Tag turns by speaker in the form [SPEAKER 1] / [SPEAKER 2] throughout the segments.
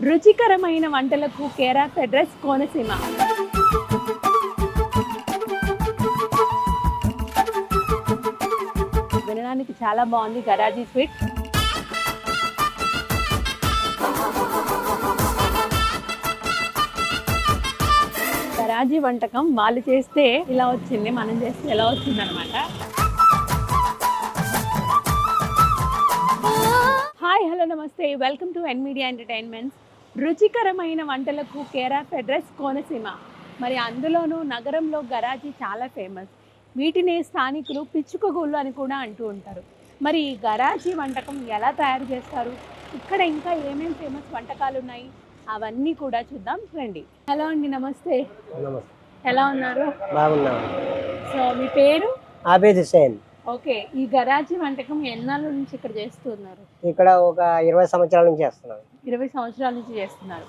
[SPEAKER 1] రుచికరమైన వంటలకు care of address Konaseema. వినడానికి చాలా బాగుంది గరాజీ స్వీట్. గరాజీ వంటకం వాళ్ళు చేస్తే ఇలా వచ్చింది, మనం చేస్తే ఎలా వచ్చింది అనమాట. హాయ్, హలో, నమస్తే, welcome to N media entertainments. రుచికరమైన వంటలకు కేర్ ఆఫ్ అడ్రస్ కోనసీమ. మరి అందులోనూ నగరంలో గరాజీ చాలా ఫేమస్. వీటిని స్థానికులు పిచ్చుకగూళ్ళు అని కూడా అంటూ ఉంటారు. మరి ఈ గరాజీ వంటకం ఎలా తయారు చేస్తారు, ఇక్కడ ఇంకా ఏమేమి ఫేమస్ వంటకాలు ఉన్నాయి, అవన్నీ కూడా చూద్దాం రండి. హలో అండి, నమస్తే. ఎలా ఉన్నారు?
[SPEAKER 2] బాగున్నాను.
[SPEAKER 1] సో మీ పేరు?
[SPEAKER 2] ఆబేద్ హుసేన్.
[SPEAKER 1] ఓకే, ఈ గరాజీ వంటకం ఎన్నాళ్ళ నుంచి ఇక్కడ చేస్తున్నారు?
[SPEAKER 2] ఇక్కడ ఒక 20 సంవత్సరాల నుంచి చేస్తున్నాను.
[SPEAKER 1] 20 సంవత్సరాల నుంచి చేస్తున్నారు.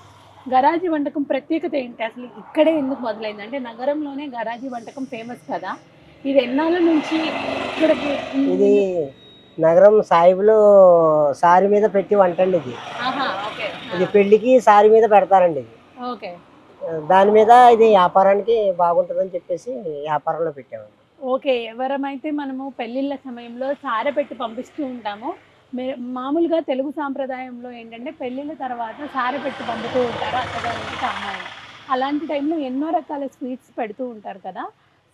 [SPEAKER 1] గరాజీ వంటకం ప్రత్యేకత ఏంటి, అసలు ఇక్కడే ఎందుకు మొదలైంది? అంటే నగరంలోనే గరాజీ వంటకం ఫేమస్ కదా, ఇది ఎన్నాళ్ళ నుంచి ఇక్కడ?
[SPEAKER 2] ఇది నగరం సాయిబులు సారి మీద పెట్టి వంట అండి ఇది. ఇది పెళ్లికి సారి మీద పెడతారండి ఇది.
[SPEAKER 1] ఓకే,
[SPEAKER 2] దాని మీద ఇది వ్యాపారానికి బాగుంటుందని చెప్పేసి వ్యాపారంలో పెట్టామండి.
[SPEAKER 1] ఓకే, ఎవరమైతే మనము పెళ్ళిళ్ళ సమయంలో సారె పెట్టి పంపిస్తూ ఉంటామో, మామూలుగా తెలుగు సాంప్రదాయంలో ఏంటంటే పెళ్ళిళ్ళ తర్వాత సారె పెట్టి పంపుతూ ఉంటారు అత్తగారికి అమ్మాయి. అలాంటి టైంలో ఎన్నో రకాల స్వీట్స్ పెడుతూ ఉంటారు కదా.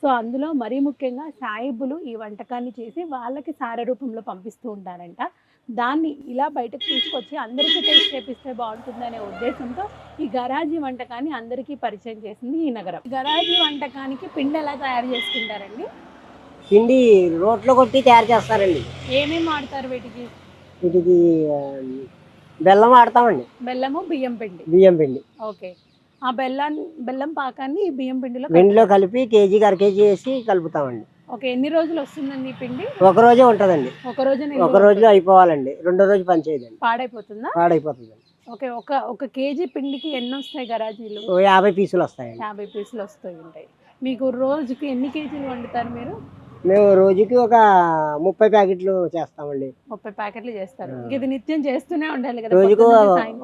[SPEAKER 1] సో అందులో మరీ ముఖ్యంగా సాయిబులు ఈ వంటకాన్ని చేసి వాళ్ళకి సారె రూపంలో పంపిస్తూ ఉంటారంట. దాన్ని ఇలా బయటకు తీసుకొచ్చి అందరికీ టేస్ట్ చేపిస్తే బాగుంటుందనే ఉద్దేశంతో ఈ గరాజీ వంటకాన్ని అందరికీ పరిచయం చేసింది ఈ నగరం. గరాజీ వంటకానికి పిండి ఎలా తయారు చేసుకుంటారండి?
[SPEAKER 2] పిండి రోట్లో కొట్టి తయారు చేస్తారండి.
[SPEAKER 1] ఏమేమి వాడతారు వీటికి?
[SPEAKER 2] వీటికి బెల్లం వాడతామండి.
[SPEAKER 1] బెల్లము, బియ్యం పిండి.
[SPEAKER 2] బియ్యం పిండి.
[SPEAKER 1] ఓకే, ఆ బెల్లం పాకాన్ని ఈ బియ్యం
[SPEAKER 2] పిండిలో కలిపి కేజీకి 1/2 కేజీ వేసి కలుపుతామండి.
[SPEAKER 1] ఓకే, ఎన్ని రోజులు వస్తుందండి ఈ పిండి?
[SPEAKER 2] ఒక రోజే ఉంటదండి. ఒక రోజులో అయిపోవాలండి, రెండో రోజు పని చేయదండి.
[SPEAKER 1] పాడైపోతుందా?
[SPEAKER 2] పాడైపోతుందండి.
[SPEAKER 1] ఓకే, ఒక కేజీ పిండికి ఎన్ని వస్తాయి గరాజీలు?
[SPEAKER 2] 50 పీసులు వస్తాయండి.
[SPEAKER 1] 50 పీసులు వస్తాయి ఉంటాయి. మీకు రోజుకి ఎన్ని కేజీలు వండుతారు మీరు?
[SPEAKER 2] మేము రోజుకి ఒక 30 ప్యాకెట్లు చేస్తామండి.
[SPEAKER 1] 30 ప్యాకెట్లు చేస్తారు. ఇది నిత్యం చేస్తూనే ఉండాలి కదా?
[SPEAKER 2] రోజుకు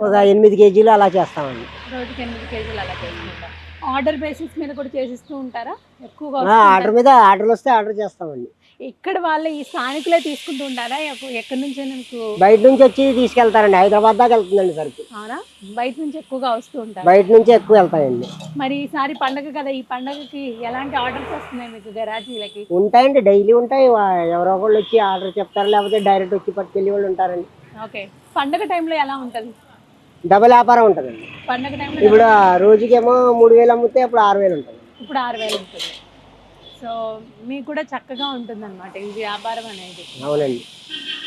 [SPEAKER 2] ఒక 8 కేజీలు అలా చేస్తామండి.
[SPEAKER 1] రోజుకి 8 కేజీలు అలా చేసుకుంటారు. ఆర్డర్ బేసిస్ మీద కూడా చేసిస్తూ ఉంటారా? ఎక్కువగా
[SPEAKER 2] ఆర్డర్ మీద ఆర్డర్లు వస్తే ఆర్డర్ చేస్తామండి.
[SPEAKER 1] ఇక్కడ వాళ్ళ ఈ స్థానికులే తీసుకుంటూ ఉంటారా? ఎక్కడి నుంచి మీకు
[SPEAKER 2] బయట నుంచి వచ్చి తీసుకెళ్తారండి. హైదరాబాద్ దాకా వెళ్తుందండి సరుకు.
[SPEAKER 1] అవునా? బయట నుంచి ఎక్కువగా వస్తూ ఉంటారు.
[SPEAKER 2] బయట నుంచి ఎక్కువ వెళ్తాయండి.
[SPEAKER 1] మరి ఈసారి పండగ కదా, ఈ పండగకి ఎలాంటి ఆర్డర్స్ వస్తున్నాయి మీకు గరాజీలకి?
[SPEAKER 2] ఉంటాయండి, డైలీ ఉంటాయి. ఎవరో ఒకళ్ళు వచ్చి ఆర్డర్ చెప్తారు, లేకపోతే డైరెక్ట్ వచ్చి పట్టుకెళ్ళి వాళ్ళు ఉంటారండి.
[SPEAKER 1] ఓకే, పండగ టైంలో ఎలా ఉంటుంది?
[SPEAKER 2] డబల్ వ్యాపారం ఉంటుందండి
[SPEAKER 1] పండగ టైంలో.
[SPEAKER 2] ఇప్పుడు రోజుకేమో 3000 అమ్మితే అప్పుడు 6000 ఉంటుంది.
[SPEAKER 1] ఇప్పుడు 6000 ఉంటుంది. సో మీకు కూడా చక్కగా ఉంటుంది అనమాట ఈ వ్యాపారం అనేది.
[SPEAKER 2] అవునండి.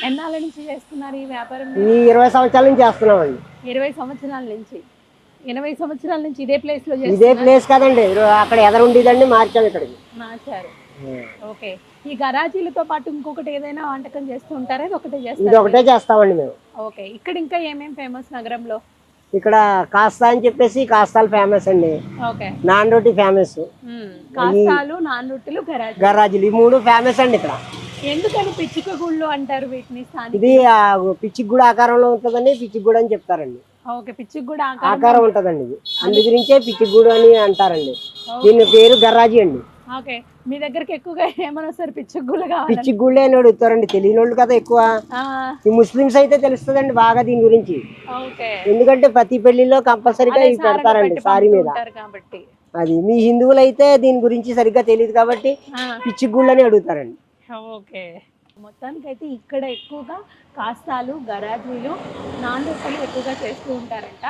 [SPEAKER 1] ఎన్నాళ్ళ నుంచి చేస్తున్నారు ఈ వ్యాపారం?
[SPEAKER 2] ఈ 20 సంవత్సరాల నుంచి చేస్తున్నామండి.
[SPEAKER 1] 20 సంవత్సరాల నుంచి. 80 సంవత్సరాల నుంచి ఇదే ప్లేస్ లో?
[SPEAKER 2] ఇదే ప్లేస్ కదండి, అక్కడ ఎదురు ఉండేదండి, మార్చాము ఇక్కడికి.
[SPEAKER 1] మార్చారు. ఓకే, ఈ గరాజీలతో పాటు ఇంకొకటి ఏదైనా వంటకం చేస్తూ ఉంటారా? ఇది
[SPEAKER 2] ఒకటే చేస్తామండి మేము.
[SPEAKER 1] ఓకే, ఇక్కడ ఇంకా ఏమేమి ఫేమస్ నగరంలో?
[SPEAKER 2] ఇక్కడ కాస్తా అని చెప్పేసి కాస్తాలు ఫేమస్ అండి.
[SPEAKER 1] ఓకే,
[SPEAKER 2] నాన్ రోటీ ఫేమస్.
[SPEAKER 1] కాస్తాలు, నాన్ రొట్టెలు,
[SPEAKER 2] గరాజీలు, ఈ 3 ఫేమస్ అండి ఇక్కడ.
[SPEAKER 1] ఎందుకని పిచ్చికగూళ్ళు అంటారు వీటిని?
[SPEAKER 2] ఇది పిచ్చిగూడ ఆకారంలో ఉంటుందని పిచ్చిగూడ అని చెప్తారండి.
[SPEAKER 1] ఓకే, పిచ్చిగూడ
[SPEAKER 2] ఆకారం ఉంటదండి ఇది, అందు గురించే పిచ్చిగూడ అని అంటారండి. దీని పేరు గరాజీ అండి.
[SPEAKER 1] ఓకే, మీ దగ్గరికి ఎక్కువగా ఏమన్నా వస్తారు? పిచ్చిగూళ్ళు కావాలి.
[SPEAKER 2] పిచ్చిగూళ్ళే అని అడుగుతారండి, తెలియని వాళ్ళు కదా ఎక్కువ. ఈ ముస్లిమ్స్ అయితే తెలుస్తుందండి బాగా దీని గురించి. ఎందుకంటే ప్రతి పెళ్లిలో కంపల్సరీగా ఇవి పెడతారండి సారీ మీద. అది మీ హిందువులు అయితే దీని గురించి సరిగ్గా తెలియదు కాబట్టి పిచ్చిగూళ్ళు అని అడుగుతారండి.
[SPEAKER 1] ఓకే, మొత్తానికైతే ఇక్కడ ఎక్కువగా కాస్తాలు, గరాజీలు, నాన్ రొట్టెలు ఎక్కువగా చేస్తూ ఉంటారంట.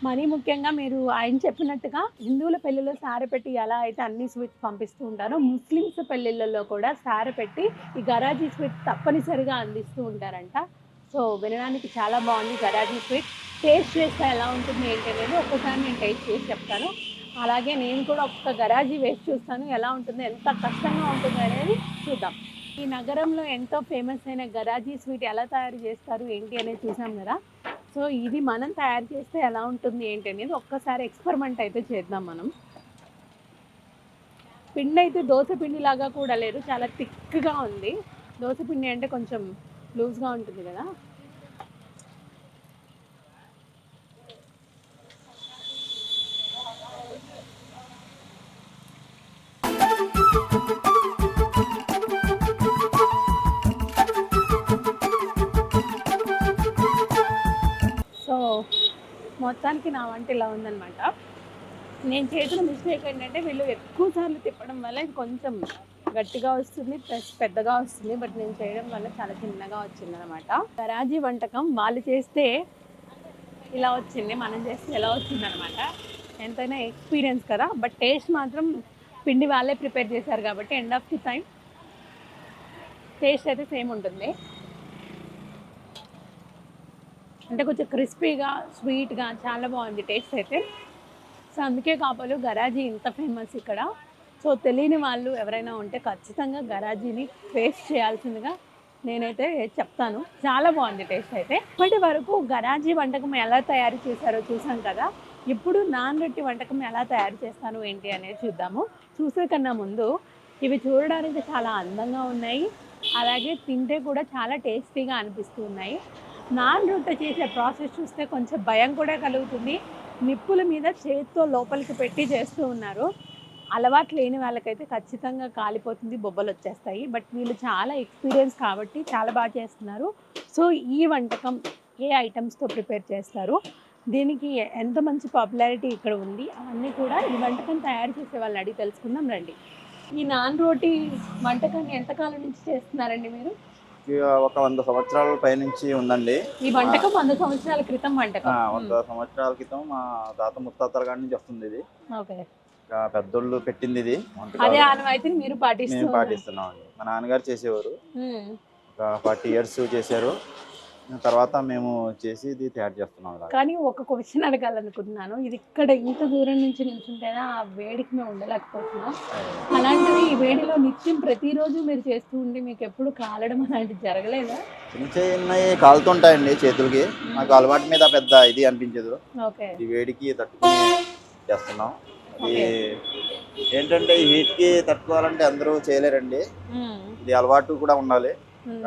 [SPEAKER 1] మరీ ముఖ్యంగా మీరు ఆయన చెప్పినట్టుగా హిందువుల పెళ్ళిలో సారె పెట్టి ఎలా అయితే అన్ని స్వీట్స్ పంపిస్తూ ఉంటారో, ముస్లిమ్స్ పెళ్ళిళ్ళలో కూడా సారె పెట్టి ఈ గరాజీ స్వీట్ తప్పనిసరిగా అందిస్తూ ఉంటారంట. సో వినడానికి చాలా బాగుంది గరాజీ స్వీట్. టేస్ట్ చేస్తే ఎలా ఉంటుంది ఏంటి అనేది ఒక్కసారి నేను టేస్ట్ చేసి చెప్తాను. అలాగే నేను కూడా ఒక్క గరాజీ వేసి చూస్తాను ఎలా ఉంటుందో, ఎంత కష్టంగా ఉంటుందో అనేది చూద్దాం. ఈ నగరంలో ఎంతో ఫేమస్ అయిన గరాజీ స్వీట్ ఎలా తయారు చేస్తారు ఏంటి అనేది చూసాం కదా. సో ఇది మనం తయారు చేస్తే ఎలా ఉంటుంది ఏంటి అనేది ఒక్కసారి ఎక్స్పెరిమెంట్ అయితే చేద్దాం మనం. పిండి అయితే దోశ పిండి లాగా కూడా లేదు, చాలా థిక్గా ఉంది. దోశ పిండి అంటే కొంచెం లూజ్గా ఉంటుంది కదా. మొత్తానికి నా వంట ఇలా ఉందన్నమాట. నేను చేసిన మిస్టేక్ ఏంటంటే వీళ్ళు ఎక్కువ సార్లు తిప్పడం వల్ల ఇది కొంచెం గట్టిగా వస్తుంది ప్లస్ పెద్దగా వస్తుంది. బట్ నేను చేయడం వల్ల చాలా చిన్నగా వచ్చింది అనమాట. గరాజీ వంటకం వాళ్ళు చేస్తే ఇలా వచ్చింది, మనం చేస్తే ఎలా వచ్చింది అనమాట. ఎంతైనా ఎక్స్పీరియన్స్ కదా. బట్ టేస్ట్ మాత్రం పిండి వాళ్ళే ప్రిపేర్ చేశారు కాబట్టి end of the time taste అయితే సేమ్ ఉంటుంది. అంటే కొంచెం క్రిస్పీగా స్వీట్గా చాలా బాగుంది టేస్ట్ అయితే. సో అందుకే కాబోలు గరాజీ ఇంత ఫేమస్ ఇక్కడ. సో తెలియని వాళ్ళు ఎవరైనా ఉంటే ఖచ్చితంగా గరాజీని టేస్ట్ చేయాల్సిందిగా నేనైతే చెప్తాను. చాలా బాగుంది టేస్ట్ అయితే. ఇప్పటి వరకు గరాజీ వంటకం ఎలా తయారు చేశారో చూసాం కదా. ఇప్పుడు నాన్ రొట్టి వంటకం ఎలా తయారు చేస్తాను ఏంటి అనేది చూద్దాము. చూసే కన్నా ముందు ఇవి చూడడానికి చాలా అందంగా ఉన్నాయి, అలాగే తింటే కూడా చాలా టేస్టీగా అనిపిస్తూ ఉన్నాయి. నాన్ రొట్టె చేసే ప్రాసెస్ చూస్తే కొంచెం భయం కూడా కలుగుతుంది. నిప్పుల మీద చేతితో లోపలికి పెట్టి చేస్తూ ఉన్నారు. అలవాటు లేని వాళ్ళకైతే ఖచ్చితంగా కాలిపోతుంది, బొబ్బలు వచ్చేస్తాయి. బట్ వీళ్ళు చాలా ఎక్స్పీరియన్స్ కాబట్టి చాలా బాగా చేస్తున్నారు. సో ఈ వంటకం ఏ ఐటమ్స్తో ప్రిపేర్ చేస్తారు, దీనికి ఎంత మంచి పాపులారిటీ ఇక్కడ ఉంది, అవన్నీ కూడా ఈ వంటకం తయారు చేసే వాళ్ళని అడిగి తెలుసుకుందాం రండి. ఈ నాన్ రోటీ వంటకాన్ని ఎంతకాలం నుంచి చేస్తున్నారండి మీరు?
[SPEAKER 3] ఒక 100 సంవత్సరాల పైనుంచి ఉందండి.
[SPEAKER 1] ఈ వంటకం 100 సంవత్సరాల క్రితం వంటకం.
[SPEAKER 3] 100 సంవత్సరాల క్రితం మా తాత ముత్తాతల కాడి నుంచి వస్తుంది ఇది.
[SPEAKER 1] ఓకే.
[SPEAKER 3] పెద్దోళ్ళు పెట్టింది ఇది.
[SPEAKER 1] అదే ఆనవాయితీని మీరు
[SPEAKER 3] మేము పాటిస్తున్నాం అండి. మా నాన్నగారు చేసేవారు, ఒక 40 years చేశారు. తర్వాత మేము చేసి ఇది తయారు చేస్తున్నాం.
[SPEAKER 1] కానీ ఒక క్వశ్చన్ అడగాలనుకుంటున్నాను. ఇది ఇక్కడ ఇంత దూరం నుంచి నిల్చుంటేనా ఆ వేడికి మేము ఉండలేకపోతున్నాం. అలాంటివి ఈ వేడిలో నిత్యం ప్రతిరోజు మీరు చేస్తూ ఉంటే మీకు ఎప్పుడు కాలడం అలాంటివి జరగలేదా?
[SPEAKER 3] చిన్న చిన్నవి కాలుతుంటాయండి చేతులకి. నాకు అలవాటు మీద పెద్ద ఇది అనిపించదు.
[SPEAKER 1] ఓకే.
[SPEAKER 3] ఈ వేడికి తట్టుకుని చేస్తున్నాం. ఇది ఏంటంటే ఈ హీట్కి తట్టుకోవాలంటే అందరూ చేయలేరండి. ఇది అలవాటు కూడా ఉండాలి,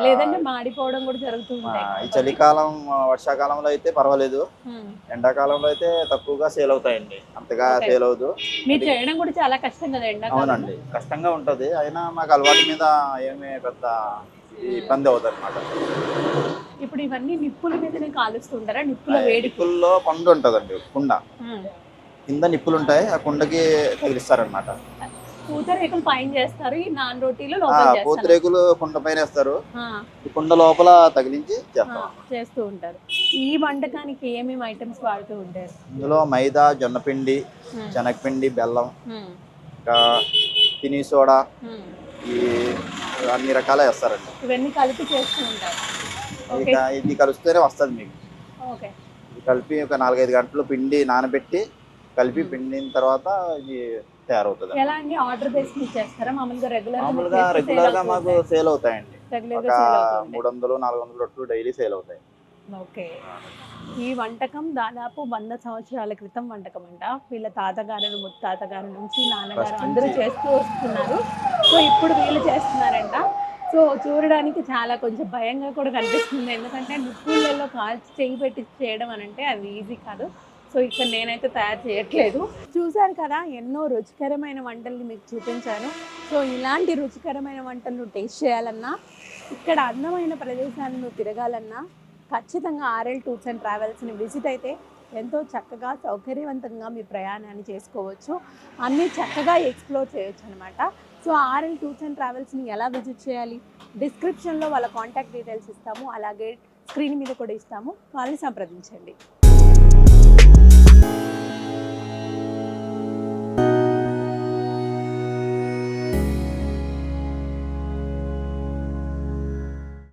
[SPEAKER 1] లేదంటే మాడిపోవడం కూడా జరుగుతుంది.
[SPEAKER 3] ఈ చలికాలం వర్షాకాలంలో అయితే పర్వాలేదు, ఎండాకాలంలో అయితే తక్కువగా సేల్ అవుతాయండి, అంతగా సేల్ అవ్వదు.
[SPEAKER 1] మీరు చేయడం కూడా చాలా కష్టం కదా ఎండాకాలం?
[SPEAKER 3] అవునండి, కష్టంగా ఉంటది. అయినా మాకు అలవాటు మీద ఏమీ పెద్ద ఇబ్బంది అవుతుంది అనమాట.
[SPEAKER 1] ఇప్పుడు ఇవన్నీ నిప్పుల మీదనే కాలుస్తుంటారా? నిప్పుల వేడి,
[SPEAKER 3] నిప్పుల్లో పండు ఉంటదండి, కుండ కింద నిప్పులు ఉంటాయి, ఆ కుండకి తగిలిస్తారనమాట.
[SPEAKER 1] పూతరేకులు పైన చేస్తారు, ఈ నాన్ రోటీలు
[SPEAKER 3] పూతరేకులు కుండ పైన వేస్తారు, ఈ కుండ లోపల తగిలించి
[SPEAKER 1] చేస్తూ ఉంటారు. ఈ వంటకానికి ఏమేమి ఐటమ్స్ వాడుతూ ఉంటారు?
[SPEAKER 3] ఇందులో మైదా, జొన్నపిండి, శనగపిండి, బెల్లం, ఇంకా తిని సోడా, ఈ అన్ని రకాల వేస్తారండి.
[SPEAKER 1] ఇవన్నీ కలిపి చేస్తూ ఉంటారు.
[SPEAKER 3] ఇక ఇది కలుస్తూనే వస్తుంది మీకు.
[SPEAKER 1] ఓకే.
[SPEAKER 3] ఇది కలిపి ఒక 4-5 గంటలు పిండి నానబెట్టి కలిపి పిండిన తర్వాత ఇది తయారవుతుంది.
[SPEAKER 1] ఎలా అండి? ఆర్డర్ బేస్ మీద చేస్తారా? మామూలుగా
[SPEAKER 3] రెగ్యులర్ గా మాకు సేల్ అవుతాయండి. ఒక 300-400 రొట్లు డైలీ సేల్ అవుతాయి.
[SPEAKER 1] ఓకే. ఈ వంటకం దాదాపు 100 సంవత్సరాల క్రితం వంటకం అంట. వీళ్ళ తాతగారు, ముత్తాతగారు నుంచి నాన్నగారు అందరూ చేస్తూ వస్తున్నారు. సో ఇప్పుడు వీళ్ళు చేస్తున్నారంట. సో చూడడానికి చాలా కొంచెం భయంగా కూడా కనిపిస్తుంది, ఎందుకంటే నిప్పులలో కాల్చి చేయి పెట్టి చేయడం అని అంటే అది ఈజీ కాదు. సో ఇక్కడ నేనైతే తయారు చేయట్లేదు. చూసారు కదా, ఎన్నో రుచికరమైన వంటల్ని మీకు చూపించాను. సో ఇలాంటి రుచికరమైన వంటలను టేస్ట్ చేయాలన్నా, ఇక్కడ అందమైన ప్రదేశాలను తిరగాలన్నా ఖచ్చితంగా ఆర్ఎల్ టూర్స్ అండ్ ట్రావెల్స్ని విజిట్ అయితే ఎంతో చక్కగా సౌకర్యవంతంగా మీ ప్రయాణాన్ని చేసుకోవచ్చు, అన్నీ చక్కగా ఎక్స్ప్లోర్ చేయొచ్చు అనమాట. సో ఆర్ఎల్ టూర్స్ అండ్ ట్రావెల్స్ని ఎలా విజిట్ చేయాలి? డిస్క్రిప్షన్లో వాళ్ళ కాంటాక్ట్ డీటెయిల్స్ ఇస్తాము, అలాగే స్క్రీన్ మీద కూడా ఇస్తాము, వాళ్ళని సంప్రదించండి.